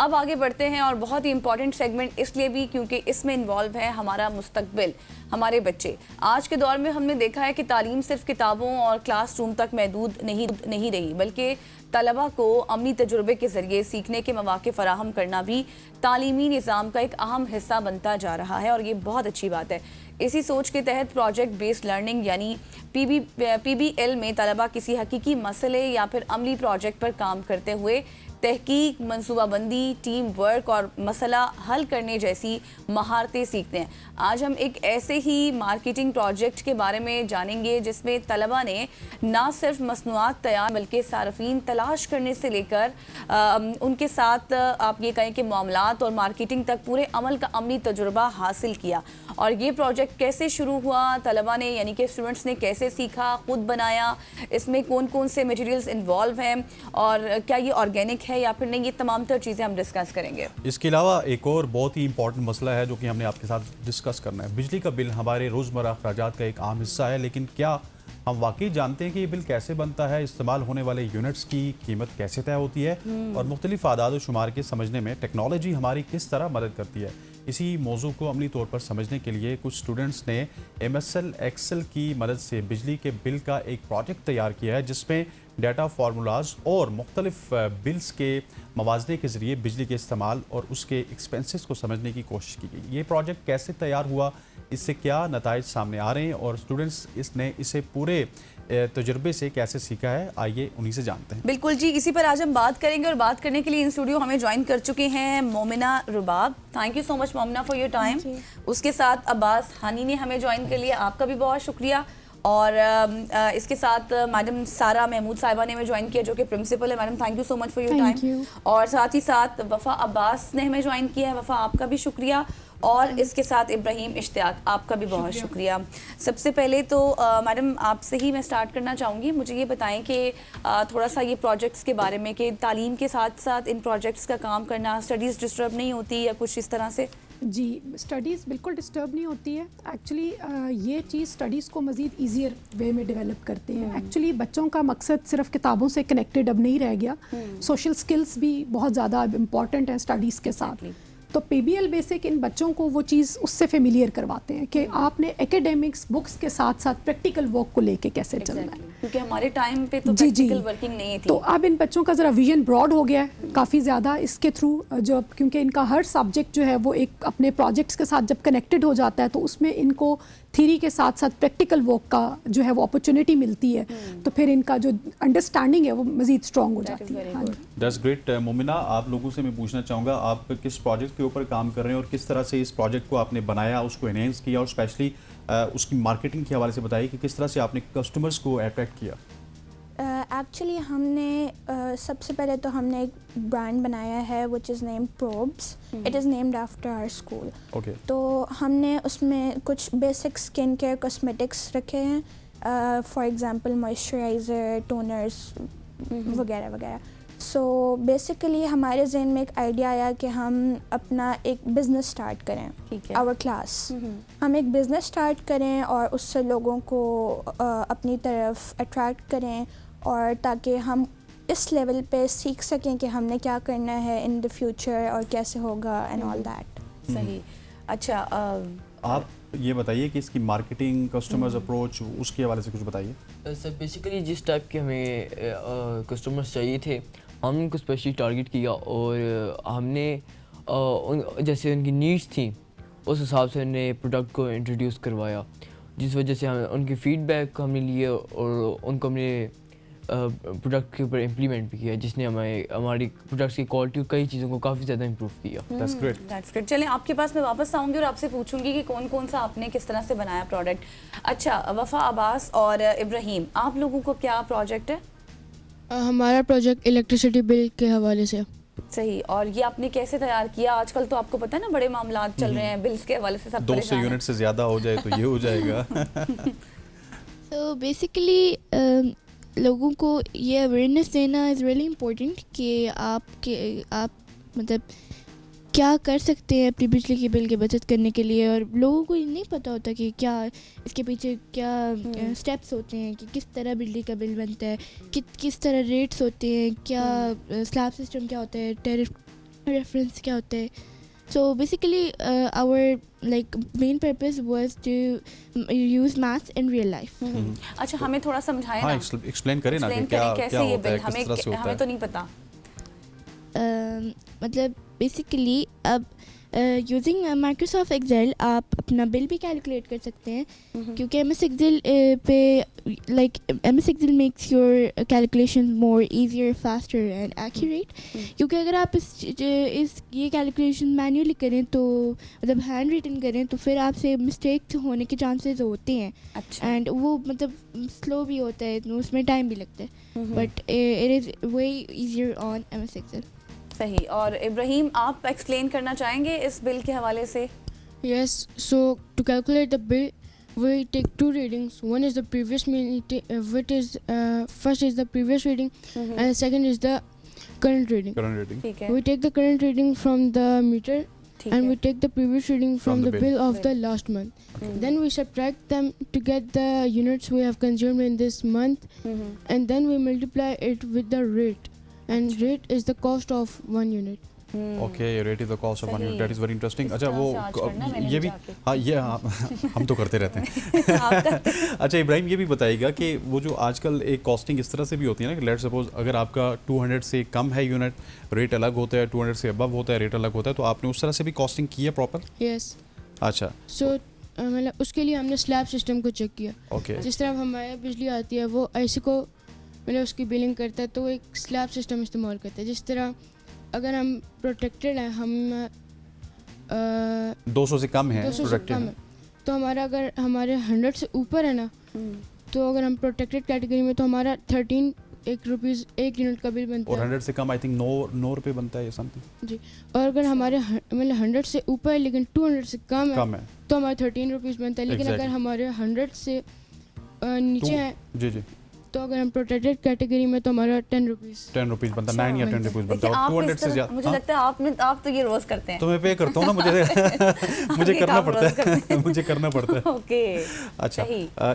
اب آگے بڑھتے ہیں اور بہت ہی امپورٹنٹ سیگمنٹ اس لیے بھی کیونکہ اس میں انوالو ہے ہمارا مستقبل، ہمارے بچے۔ آج کے دور میں ہم نے دیکھا ہے کہ تعلیم صرف کتابوں اور کلاس روم تک محدود نہیں رہی، بلکہ طلبہ کو عملی تجربے کے ذریعے سیکھنے کے مواقع فراہم کرنا بھی تعلیمی نظام کا ایک اہم حصہ بنتا جا رہا ہے، اور یہ بہت اچھی بات ہے۔ اسی سوچ کے تحت پروجیکٹ بیسڈ لرننگ یعنی پی بی ایل میں طلبہ کسی حقیقی مسئلے یا پھر عملی پروجیکٹ پر کام کرتے ہوئے تحقیق، منصوبہ بندی، ٹیم ورک اور مسئلہ حل کرنے جیسی مہارتیں سیکھتے ہیں۔ آج ہم ایک ایسے ہی مارکیٹنگ پروجیکٹ کے بارے میں جانیں گے جس میں طلبہ نے نہ صرف مصنوعات تیار بلکہ صارفین تلاش کرنے سے لے کر ان کے ساتھ آپ یہ کہیں کہ معاملات اور مارکیٹنگ تک پورے عمل کا عملی تجربہ حاصل کیا۔ اور یہ پروجیکٹ کیسے شروع ہوا، طلبہ نے یعنی کہ اسٹوڈنٹس نے کیسے سیکھا، خود بنایا، اس میں کون کون سے میٹیریلز انوالو ہیں اور کیا یہ آرگینک ہے یا پھر نہیں، یہ تمام تر چیزیں ہم ڈسکس کریں گے۔ اس کے علاوہ ایک اور بہت ہی امپورٹنٹ مسئلہ ہے جو کہ ہم نے آپ کے ساتھ ڈسکس کرنا ہے۔ بجلی کا بل ہمارے روزمرہ اخراجات کا ایک عام حصہ ہے، لیکن کیا ہم واقعی جانتے ہیں کہ یہ بل کیسے بنتا ہے، استعمال ہونے والے یونٹس کی قیمت کیسے طے ہوتی ہے، اور مختلف اعداد و شمار کے سمجھنے میں ٹیکنالوجی ہماری کس طرح مدد کرتی ہے؟ اسی موضوع کو عملی طور پر سمجھنے کے لیے کچھ اسٹوڈنٹس نے ایم ایس ایکسل کی مدد سے بجلی کے بل کا ایک پروجیکٹ تیار کیا ہے، جس میں ڈیٹا فارمولاز اور مختلف بلز کے موازنے کے ذریعے بجلی کے استعمال اور اس کے ایکسپنسز کو سمجھنے کی کوشش کی گئی۔ یہ پروجیکٹ کیسے تیار ہوا، اس سے کیا نتائج سامنے آ رہے ہیں، اور اسٹوڈنٹس نے اسے پورے تجربے سے کیسے سیکھا ہے، آئیے انہی سے جانتے ہیں۔ بالکل جی، اسی پر آج ہم بات کریں گے، اور بات کرنے کے لیے ان اسٹوڈیو ہمیں جوائن کر چکے ہیں Momina Rabab. Thank you so much Momina for your time. اس کے ساتھ عباس ہانی نے ہمیں جوائن کر لیا، آپ کا بھی بہت شکریہ۔ اور اس کے ساتھ میڈم سارہ محمود صاحبہ نے ہمیں جوائن کیا جو کہ پرنسپل ہے۔ Madam thank you so much for your time. اور ساتھ ہی ساتھ وفا عباس نے ہمیں جوائن کیا ہے، وفا آپ کا بھی شکریہ۔ اور اس کے ساتھ ابراہیم اشتیاق، آپ کا بھی بہت شکریہ۔ سب سے پہلے تو میڈم آپ سے ہی میں سٹارٹ کرنا چاہوں گی، مجھے یہ بتائیں کہ تھوڑا سا یہ پروجیکٹس کے بارے میں کہ تعلیم کے ساتھ ساتھ ان پروجیکٹس کا کام کرنا، اسٹڈیز ڈسٹرب نہیں ہوتی یا کچھ اس طرح سے؟ جی، اسٹڈیز بالکل ڈسٹرب نہیں ہوتی ہے۔ ایکچولی یہ چیز اسٹڈیز کو مزید ایزیئر وے میں ڈیولپ کرتے ہیں۔ ایکچولی بچوں کا مقصد صرف کتابوں سے کنیکٹڈ اب نہیں رہ گیا، سوشل سکلز بھی بہت زیادہ اب امپورٹنٹ ہیں اسٹڈیز کے ساتھ۔ تو پی بی ایل بیسک ان بچوں کو وہ چیز اس سے فیملیئر کرواتے ہیں کہ آپ نے ایکیڈیمکس بکس کے ساتھ ساتھ پریکٹیکل ورک کو لے کے کیسے چلنا ہے، کیونکہ ہمارے ٹائم پہ تو پریکٹیکل ورکنگ نہیں تھی۔ تو اب ان بچوں کا ذرا ویژن براڈ ہو گیا ہے کافی زیادہ اس کے تھرو، جو کیونکہ ان کا ہر سبجیکٹ جو ہے وہ ایک اپنے پروجیکٹس کے ساتھ جب کنیکٹڈ ہو جاتا ہے تو اس میں ان کو تھیری کے ساتھ ساتھ پریکٹیکل ورک کا جو ہے وہ اپرچونٹی ملتی ہے، تو پھر ان کا جو انڈرسٹینڈنگ ہے وہ مزید اسٹرانگ ہو جاتی ہے۔ That's great. مومنہ، آپ لوگوں سے میں پوچھنا چاہوں گا آپ کس پروجیکٹ کے اوپر کام کر رہے ہیں اور کس طرح سے اس پروجیکٹ کو آپ نے بنایا، اس کو انہینس کیا، اور اسپیشلی اس کی مارکیٹنگ کے حوالے سے بتائیے کہ کس طرح سے آپ نے کسٹمرز کو اٹریکٹ کیا؟ ایکچولی ہم نے سب سے پہلے تو ہم نے ایک برانڈ بنایا ہے which is name Probus, it is named after our school. تو ہم نے اس میں کچھ بیسک اسکن کیئر کاسمیٹکس رکھے ہیں، فار ایگزامپل موئسچرائزر، ٹونرس وغیرہ وغیرہ۔ سو بیسیکلی ہمارے ذہن میں ایک آئیڈیا آیا کہ ہم اپنا ایک بزنس اسٹارٹ کریں، آور کلاس، ہم ایک بزنس اسٹارٹ کریں اور اس سے لوگوں کو اپنی طرف اٹریکٹ کریں، اور تاکہ ہم اس لیول پہ سیکھ سکیں کہ ہم نے کیا کرنا ہے ان دا فیوچر اور کیسے ہوگا اینڈ آل دیٹ۔ صحیح۔ اچھا، آپ یہ بتائیے کہ اس کی مارکیٹنگ، کسٹمرز اپروچ، اس کے حوالے سے کچھ بتائیے۔ سر بیسیکلی جس ٹائپ کے ہمیں کسٹمرز چاہیے تھے ہم ان کو اسپیشلی ٹارگیٹ کیا، اور ہم نے جیسے ان کی نیڈس تھیں اس حساب سے ہم نے پروڈکٹ کو انٹروڈیوس کروایا، جس وجہ سے ہم ان کی فیڈ بیک ہم نے لیے اور ان کو ہم نے پروڈکٹ کے اوپر امپلیمنٹ بھی کیا، جس نے ہماری پروڈکٹس کی کوالٹی اور کئی چیزوں کو کافی زیادہ امپروو کیا۔ That's great۔ چلیں آپ کے پاس میں واپس آؤں گی اور آپ سے پوچھوں گی کہ کون کون سا آپ نے کس طرح سے بنایا پروڈکٹ۔ اچھا وفا، عباس اور ابراہیم، آپ لوگوں کو کیا پروجیکٹ ہے؟ ہمارا پروجیکٹ الیکٹریسٹی بل کے حوالے سے۔ صحیح، اور یہ آپ نے کیسے تیار کیا؟ آج کل تو آپ کو پتہ ہے نا بڑے معاملات چل رہے ہیں بلز کے حوالے سے، سب 200 یونٹ سے زیادہ ہو جائے تو یہ ہو جائے گا۔ تو بیسیکلی لوگوں کو یہ اویئرنیس دینا از ریئلی امپورٹنٹ کہ آپ مطلب کیا کر سکتے ہیں اپنی بجلی کے بل کی بچت کرنے کے لیے، اور لوگوں کو یہ نہیں پتہ ہوتا کہ کیا اس کے پیچھے کیا اسٹیپس ہوتے ہیں، کہ کس طرح بجلی کا بل بنتا ہے، کس طرح ریٹس ہوتے ہیں، کیا سلیب سسٹم کیا ہوتا ہے، ٹیرف reference کیا ہوتا ہے. So basically our like main purpose was to use maths in real life. اچھا ہمیں تھوڑا سمجھائیں ہاں نا, ایکسپلین کریں نا کہ explain کیا کریں کیا کیسے یہ ہوتا ہے, بل, کس طرح سے ہوتا ہمیں ہے. تو نہیں پتا. مطلب بیسیکلی اب یوزنگ مائکروسافٹ ایکسل آپ اپنا بل بھی کیلکولیٹ کر سکتے ہیں, کیونکہ ایم ایس ایکسل پہ like M S Excel makes your calculation more easier, faster and accurate. کیونکہ اگر آپ اس یہ کیلکولیشن مینولی کریں تو مطلب ہینڈ ریٹن کریں تو پھر آپ سے مسٹیک ہونے کے چانسز ہوتے ہیں, اینڈ وہ مطلب سلو بھی ہوتا ہے, اس میں ٹائم بھی لگتا ہے, but it is very easier on M S Excel. صحیح. اور ابراہیم آپ ایکسپلین کرنا چاہیں گے اس بل کے حوالے سے؟ Yes, so to calculate the bill, we take two readings. One is the previous first is the previous reading, and the second is the current reading. Current rating. ٹھیک ہے, We take the current reading from the meter, ٹھیک and ہے. we take the previous reading From from the the bill of the last month. Then we subtract them to get the units we have consumed in this month, and then we multiply it with the rate. And rate is the cost of 1 unit. Okay, rate is the cost of one unit, that is very interesting. اچھا طرح سے آج کرنا ہے میں نے یہ بھی, جا کے. ہاں یہ ہم تو کرتے رہتے ہیں. اچھا ابراہیم یہ بھی بتائیے گا کہ وہ جو آج کل ایک کاسٹنگ اس طرح سے بھی ہوتی ہے نا کہ لیٹ سپوز اگر آپ کا 200 سے کم ہے یونٹ, ریٹ الگ ہوتا ہے, 200 سے ابو ہوتا ہے, ریٹ الگ ہوتا ہے, تو آپ نے اس طرح سے بھی کاسٹنگ کی ہے پراپر؟ Yes. اچھا, So مطلب اس کے لیے ہم نے سلیب سسٹم کو چیک کیا. اوکے, جس طرح ہمارے بجلی آتی ہے وہ ایسے کو مطلب اس کی بلنگ کرتا ہے, تو ایک سلیب سسٹم استعمال کرتا ہے. جس طرح اگر ہم پروٹیکٹیڈ ہیں, ہم 200 سے کم ہے 200 سے پروڈکٹیو کم ہے, تو ہمارا اگر ہمارے 100 سے اوپر ہے نا, تو اگر ہم پروٹیکٹیڈ کیٹیگری میں تو ہمارا 13 روپیز ایک یونٹ کا بل بنتا اور ہے. 100 سے کم آئی تھنک 9 روپے بنتا ہے یہ سم تھنگ. جی, اور اگر ہمارے مطلب 100 سے اوپر لیکن 200 سے کم ہے تو ہمارا 13 روپیز بنتا ہے. لیکن اگر ہمارے 100 سے نیچے ہیں جی جی تو اگر ہم پروٹیکٹیڈ کیٹیگری میں تو ہمارا 10 روپیز بنتا ہے, 9 یا 10 روپیز بنتا ہے. لیکن اور آپ 200 اس سے طرح, زیادہ مجھے لگتا ہے آپ تو یہ روز کرتے ہیں. تو میں پے کرتا ہوں نا, مجھے کرنا پڑتا ہے, مجھے کرنا پڑتا ہے. اوکے, اچھا,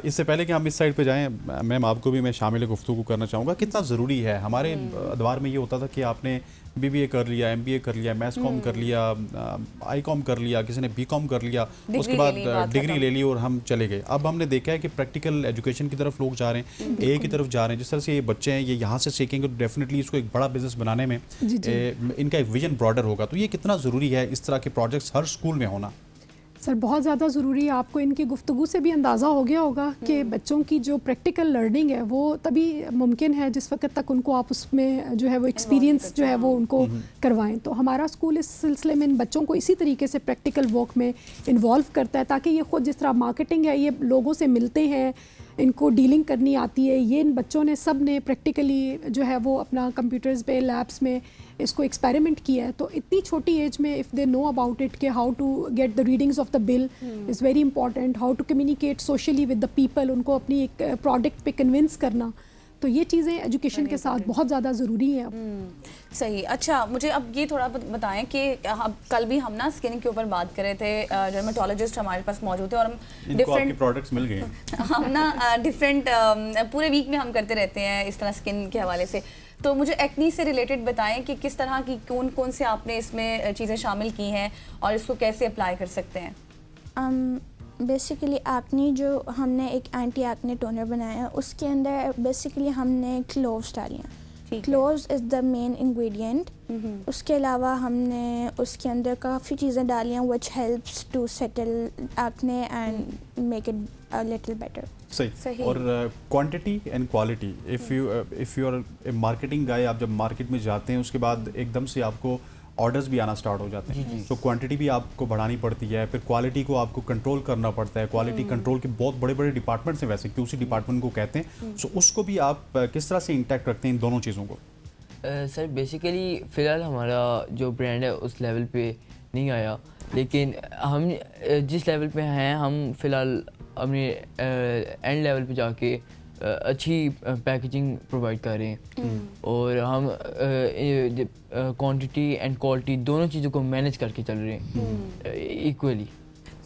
اس سے پہلے کہ ہم اس سائڈ پہ جائیں, میم آپ کو بھی میں شامل گفتگو کرنا چاہوں گا. کتنا ضروری ہے, ہمارے ادوار میں یہ ہوتا تھا کہ آپ نے بی بی اے کر لیا, ایم بی اے کر لیا, میس کام کر لیا, آئی کام کر لیا, کسی نے بی کام کر لیا, اس کے بعد ڈگری لے لی اور ہم چلے گئے. اب ہم نے دیکھا ہے کہ پریکٹیکل ایجوکیشن کی طرف لوگ جا رہے ہیں, اے کی طرف جا رہے ہیں. جس طرح سے یہ بچے ہیں یہ یہاں سے سیکھیں گے, ڈیفینیٹلی اس کو ایک بڑا بزنس بنانے میں ان کا ایک ویژن براڈر ہوگا. تو یہ کتنا ضروری ہے اس طرح کے پروجیکٹس ہر اسکول میں ہونا؟ سر بہت زیادہ ضروری ہے. آپ کو ان کی گفتگو سے بھی اندازہ ہو گیا ہوگا کہ بچوں کی جو پریکٹیکل لرننگ ہے وہ تبھی ممکن ہے جس وقت تک ان کو آپ اس میں جو ہے وہ ایکسپیرینس جو ہے وہ ان کو کروائیں. تو ہمارا اسکول اس سلسلے میں ان بچوں کو اسی طریقے سے پریکٹیکل ورک میں انوالو کرتا ہے تاکہ یہ خود جس طرح مارکیٹنگ ہے, یہ لوگوں سے ملتے ہیں, ان کو ڈیلنگ کرنی آتی ہے, یہ ان بچوں نے سب نے پریکٹیکلی جو ہے وہ اپنا کمپیوٹرز پہ لیبس میں اس کو ایکسپیریمنٹ کیا ہے. تو اتنی چھوٹی ایج میں if they know about it کہ how to get the readings of the bill is very important, how to communicate socially with the people, ان کو اپنی ایک پروڈکٹ پہ کنونس کرنا, تو یہ چیزیں ایجوکیشن کے ساتھ بہت زیادہ ضروری ہیں. صحیح. اچھا مجھے اب یہ تھوڑا بتائیں کہ کل بھی ہم نا اسکن کے اوپر بات کر رہے تھے, ڈرمیٹولوجسٹ ہمارے پاس موجود تھے اور ہم ڈفرینٹ پروڈکٹس مل گئے ہم نا ڈفرینٹ پورے ویک میں ہم کرتے رہتے ہیں اس طرح اسکن کے حوالے سے. تو مجھے ایکنی سے ریلیٹڈ بتائیں کہ کس طرح کی کون سے آپ نے اس میں چیزیں شامل کی ہیں اور اس کو کیسے اپلائی کر سکتے ہیں؟ بیسیکلی ایکنی جو ہم نے ایک اینٹی ایکنی ٹونر بنایا ہے, اس کے اندر بیسیکلی ہم نے کلووز ڈالی ہیں. کلووز از دا مین انگریڈینٹ. اس کے علاوہ ہم نے اس کے اندر کافی چیزیں ڈالی ہیں which helps to settle acne and make it a little better. صحیح. اور quantity and quality, if you are a marketing guy, آپ جب مارکیٹ میں جاتے ہیں اس کے بعد ایک دم سے آپ کو آرڈرز بھی آنا اسٹارٹ ہو جاتے ہیں, تو کوانٹٹی بھی آپ کو بڑھانی پڑتی ہے, پھر کوالٹی کو آپ کو کنٹرول کرنا پڑتا ہے. کوالٹی کنٹرول کے بہت بڑے بڑے ڈپارٹمنٹس ہیں, ویسے QC ڈپارٹمنٹ کو کہتے ہیں. سو اس کو بھی آپ کس طرح سے انٹیکٹ رکھتے ہیں ان دونوں چیزوں کو؟ سر بیسیکلی فی الحال ہمارا جو برانڈ ہے اس لیول پہ نہیں آیا, لیکن ہم جس لیول پہ ہیں ہم فی الحال اپنے اینڈ لیول پہ جا کے اچھی پیکیجنگ پرووائڈ کر رہے ہیں, اور ہم کوانٹٹی اینڈ کوالٹی دونوں چیزوں کو مینیج کر کے چل رہے ہیں ایکولی.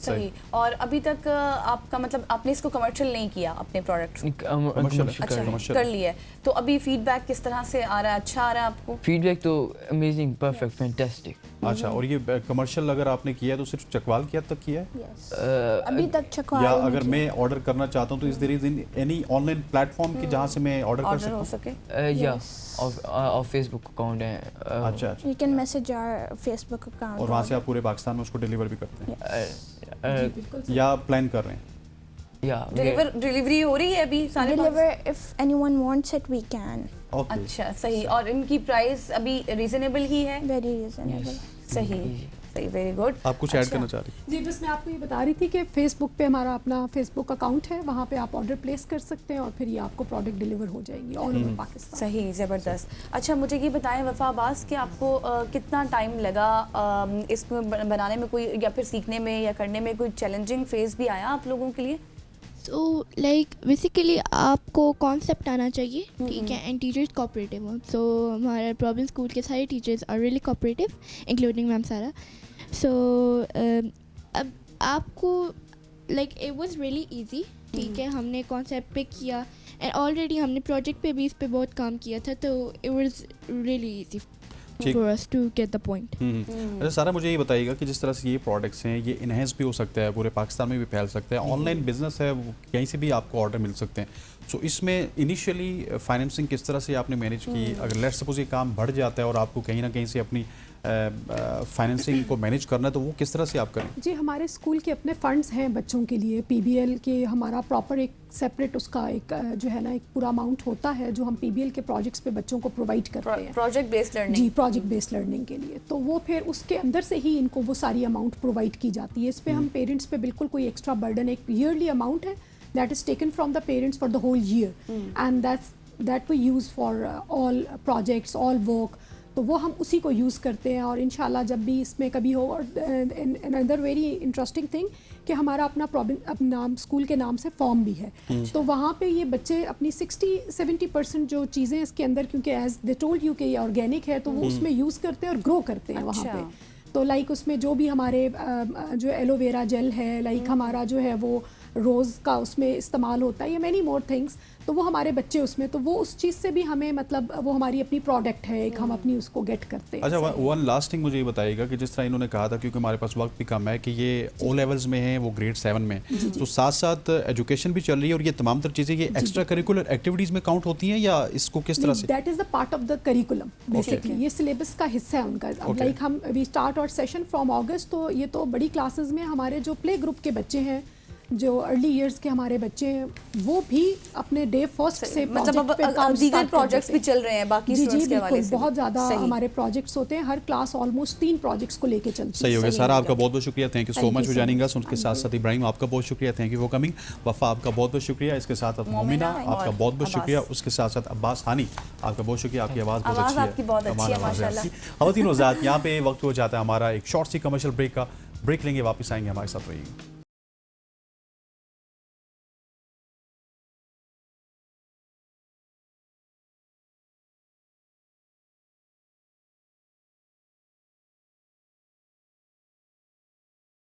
صحیح. اور ابھی تک آپ کا مطلب آپ نے اس کو کمرشل نہیں کیا اپنے پروڈکٹ؟ اچھا کر لیا ہے. تو ابھی فیڈ بیک کس طرح سے آ رہا ہے؟ اچھا آ رہا ہے آپ کو؟ فیڈ بیک تو امیزنگ، پرفیکٹ، فینٹاسٹک. اچھا. اور یہ کمرشل اگر آپ نے کیا ہے تو صرف چکوال کیا تک کیا ہے؟ ابھی تک چکوال. یا اگر میں آرڈر کرنا چاہتا ہوں تو is there is any online platform کی جہاں سے میں آرڈر کر ہو سکوں؟ سکے؟ یا اور فیس بک اکاؤنٹ ہے. اچھا. You can message our Facebook account. اور وہاں سے آپ پورے پاکستان میں اس کو ڈیلیور بھی کرتے ہیں یا پلان کر رہے ہیں؟ ڈیلیوری ہو رہی ہے ابھی سارے؟ Deliver if anyone wants it, we can. اچھا صحیح. اور ان کی پرائز ابھی ریزنیبل ہی ہے؟ Very reasonable. صحیح صحیح، ویری گڈ. آپ کچھ ایڈ کرنا چاہ رہی ہیں؟ جی بس میں آپ کو یہ بتا رہی تھی کہ فیس بک پہ ہمارا اپنا فیس بک اکاؤنٹ ہے، وہاں پہ آپ آرڈر پلیس کر سکتے ہیں اور پھر یہ آپ کو پروڈکٹ ڈیلیور ہو جائے گی آل اوور پاکستان. صحیح، زبردست. اچھا مجھے یہ بتائیں وفا عباس کہ آپ کو کتنا ٹائم لگا اس میں بنانے میں، کوئی یا پھر سیکھنے میں یا کرنے میں کوئی چیلنجنگ فیز بھی آیا آپ لوگوں کے لیے؟ سو لائک بیسیکلی آپ کو کانسیپٹ آنا چاہیے، ٹھیک ہے، اینڈ ٹیچرز کوآپریٹیو ہوں. سو ہمارا پرابلم اسکول کے سارے teachers are really cooperative including ma'am Sara. So اب آپ کو like it was really easy, ٹھیک ہے. ہم نے کانسیپٹ پہ کیا اینڈ آلریڈی ہم نے پروجیکٹ پہ بھی اس پہ بہت کام کیا تھا، تو it was really easy for us to get the point. اچھا سارا مجھے یہ بتائیے گا کہ جس طرح سے یہ پروڈکٹس ہیں یہ انہینس بھی ہو سکتا ہے، پورے پاکستان میں بھی پھیل سکتا ہے، آن لائن بزنس ہے، کہیں سے بھی آپ کو آرڈر مل سکتے ہیں. سو اس میں انیشیلی فائنینسنگ کس طرح سے آپ نے مینیج کی؟ اگر لیٹ سپوز یہ کام بڑھ جاتا ہے اور آپ کو کہیں نہ کہیں سے اپنی فائنینسنگ کو مینیج کرنا ہے تو وہ کس طرح سے آپ کریں؟ جی ہمارے اسکول کے اپنے فنڈز ہیں بچوں کے لیے، پی بی ایل کے ہمارا پراپر ایک سیپریٹ اس کا ایک جو ہے نا ایک پورا اماؤنٹ ہوتا ہے جو ہم پی بی ایل کے پروجیکٹس پہ بچوں کو پرووائڈ کرتے ہیں، پروجیکٹ بیسڈ لرننگ. جی پروجیکٹ بیسڈ لرننگ کے لیے. تو وہ پھر اس کے اندر سے ہی ان کو وہ ساری اماؤنٹ پرووائڈ کی جاتی ہے. اس پہ ہم پیرنٹس پہ بالکل کوئی ایکسٹرا برڈن، ایک ایئرلی اماؤنٹ ہے that is taken from the parents for the whole year and that we use for all projects, all work. تو وہ ہم اسی کو یوز کرتے ہیں. اور انشاءاللہ جب بھی اس میں کبھی ہو. اور another very interesting thing کہ ہمارا اپنا اسکول کے نام سے فارم بھی ہے، تو وہاں پہ یہ بچے اپنی 60-70% جو چیزیں اس کے اندر، کیونکہ ایز دے ٹولڈ یو کہ یہ آرگینک ہے، تو وہ اس میں یوز کرتے ہیں اور گرو کرتے ہیں وہاں پہ. تو لائک اس میں جو بھی ہمارے جو ایلو ویرا جیل ہے، لائک ہمارا جو ہے وہ روز کا اس میں استعمال ہوتا ہے، یا مینی مور تھنگس. تو وہ ہمارے بچے اس میں، تو وہ اس چیز سے بھی ہمیں مطلب وہ ہماری اپنی پروڈکٹ ہے ایک، ہم اپنی اس کو گیٹ کرتے ہیں. اچھا ون لاسٹ تھنگ مجھے یہ بتائیے گا کہ جس طرح انہوں نے کہا تھا، کیونکہ ہمارے پاس وقت بھی کم ہے، کہ یہ او لیولز میں ہیں، وہ گریڈ 7 میں، تو ساتھ ساتھ ایجوکیشن بھی چل رہی ہے، اور یہ تمام تر چیزیں یہ ایکسٹرا کریکولر ایکٹیویٹیز میں کاؤنٹ ہوتی ہیں یا اس کو کس طرح سے؟ That is the part of the curriculum basically. یہ سلیبس کا حصہ ہے ان کا. اب لائک ہم وی اسٹارٹ اور سیشن فرام اگست. تو یہ تو بڑی کلاسز میں ہمارے جو پلے گروپ کے بچے ہیں، جو ارلی ایئرس کے ہمارے بچے ہیں، وہ بھی اپنے ڈے فرسٹ سے مطلب دیگر پروجیکٹس بھی چل رہے ہیں باقی اسٹوڈنٹس کے حوالے سے. بہت زیادہ ہمارے پروجیکٹس ہوتے ہیں، ہر کلاس آلموسٹ 3 پروجیکٹس کو لے کے چلتی ہے. صحیح ہو گیا. سارا آپ کا بہت بہت شکریہ، thank you so much for joining us. ان کے ساتھ ساتھ ابراہیم آپ کا بہت شکریہ، تھینک یو فار کمنگ. وفا آپ کا بہت بہت شکریہ. اس کے ساتھ ساتھ مومنہ آپ کا بہت بہت شکریہ. اس کے ساتھ ساتھ عباس ہانی آپ کا بہت شکریہ، آپ کی آواز بہت اچھی ہے. آپ کی بہت اچھی ہے ماشاءاللہ. خواتین و حضرات، یہاں پہ وقت ہو جاتا ہے ہمارا ایک شارٹ سی کمرشل بریک کا. بریک لیں گے، واپس آئیں گے، ہمارے ساتھ رہیے.